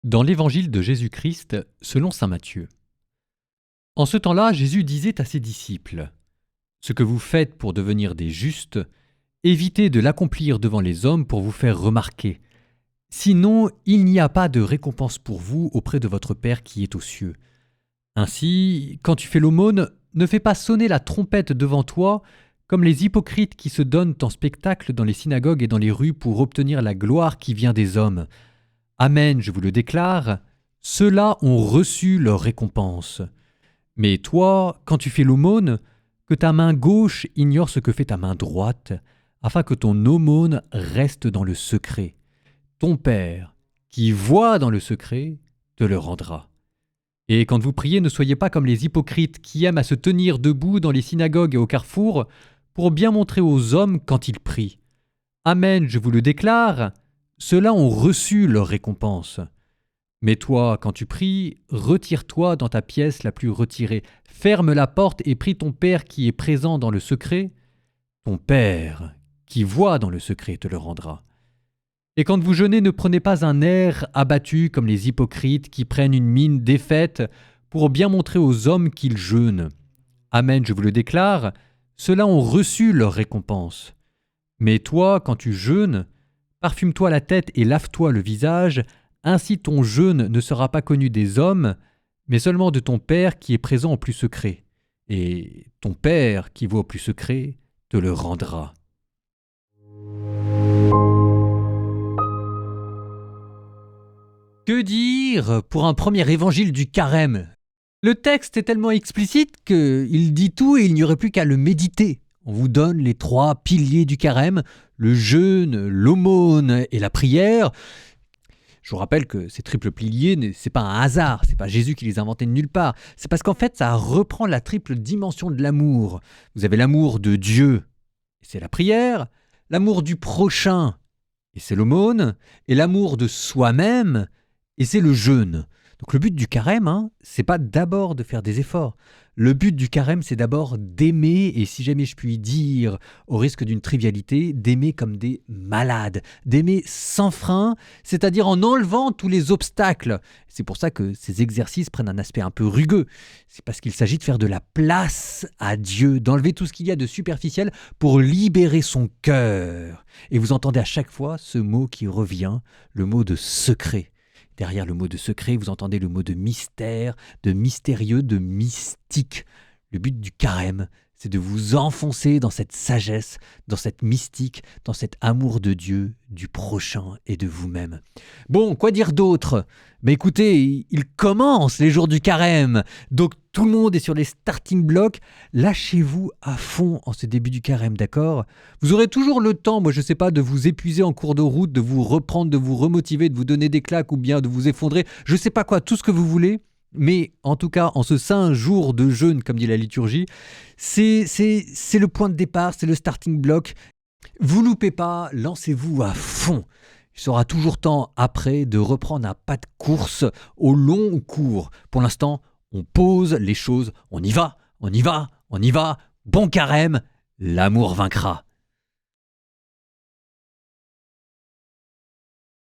Dans l'évangile de Jésus-Christ, selon saint Matthieu. En ce temps-là, Jésus disait à ses disciples : « Ce que vous faites pour devenir des justes, évitez de l'accomplir devant les hommes pour vous faire remarquer. Sinon, il n'y a pas de récompense pour vous auprès de votre Père qui est aux cieux. Ainsi, quand tu fais l'aumône, ne fais pas sonner la trompette devant toi, comme les hypocrites qui se donnent en spectacle dans les synagogues et dans les rues pour obtenir la gloire qui vient des hommes. Amen, je vous le déclare, ceux-là ont reçu leur récompense. Mais toi, quand tu fais l'aumône, que ta main gauche ignore ce que fait ta main droite, afin que ton aumône reste dans le secret. Ton Père, qui voit dans le secret, te le rendra. Et quand vous priez, ne soyez pas comme les hypocrites qui aiment à se tenir debout dans les synagogues et au carrefour pour bien montrer aux hommes quand ils prient. Amen, je vous le déclare, ceux-là ont reçu leur récompense. Mais toi, quand tu pries, retire-toi dans ta pièce la plus retirée, ferme la porte et prie ton Père qui est présent dans le secret. Ton Père, qui voit dans le secret, te le rendra. Et quand vous jeûnez, ne prenez pas un air abattu comme les hypocrites qui prennent une mine défaite pour bien montrer aux hommes qu'ils jeûnent. Amen, je vous le déclare, ceux-là ont reçu leur récompense. Mais toi, quand tu jeûnes, parfume-toi la tête et lave-toi le visage, ainsi ton jeûne ne sera pas connu des hommes, mais seulement de ton Père qui est présent au plus secret. Et ton Père qui voit au plus secret te le rendra. Que dire pour un premier évangile du carême ? Le texte est tellement explicite qu'il dit tout et il n'y aurait plus qu'à le méditer. On vous donne les 3 piliers du carême, le jeûne, l'aumône et la prière. Je vous rappelle que ces triples piliers, c'est pas un hasard, c'est pas Jésus qui les a inventés de nulle part. C'est parce qu'en fait, ça reprend la triple dimension de l'amour. Vous avez l'amour de Dieu, et c'est la prière, l'amour du prochain, et c'est l'aumône, et l'amour de soi-même, et c'est le jeûne. Donc le but du carême, c'est pas d'abord de faire des efforts. Le but du carême, c'est d'abord d'aimer, et si jamais je puis dire, au risque d'une trivialité, d'aimer comme des malades, d'aimer sans frein, c'est-à-dire en enlevant tous les obstacles. C'est pour ça que ces exercices prennent un aspect un peu rugueux. C'est parce qu'il s'agit de faire de la place à Dieu, d'enlever tout ce qu'il y a de superficiel pour libérer son cœur. Et vous entendez à chaque fois ce mot qui revient, le mot de secret. Derrière le mot de secret, vous entendez le mot de mystère, de mystérieux, de mystique. Le but du carême, c'est de vous enfoncer dans cette sagesse, dans cette mystique, dans cet amour de Dieu, du prochain et de vous-même. Bon, quoi dire d'autre ? Mais écoutez, il commence les jours du carême, donc tout le monde est sur les starting blocks. Lâchez-vous à fond en ce début du carême, d'accord ? Vous aurez toujours le temps, moi je sais pas, de vous épuiser en cours de route, de vous reprendre, de vous remotiver, de vous donner des claques ou bien de vous effondrer, je sais pas quoi, tout ce que vous voulez. Mais en tout cas, en ce saint jour de jeûne, comme dit la liturgie, c'est le point de départ, c'est le starting block. Vous loupez pas, lancez-vous à fond. Il sera toujours temps après de reprendre un pas de course au long cours. Pour l'instant, on pose les choses, on y va, on y va, on y va. Bon carême, l'amour vaincra.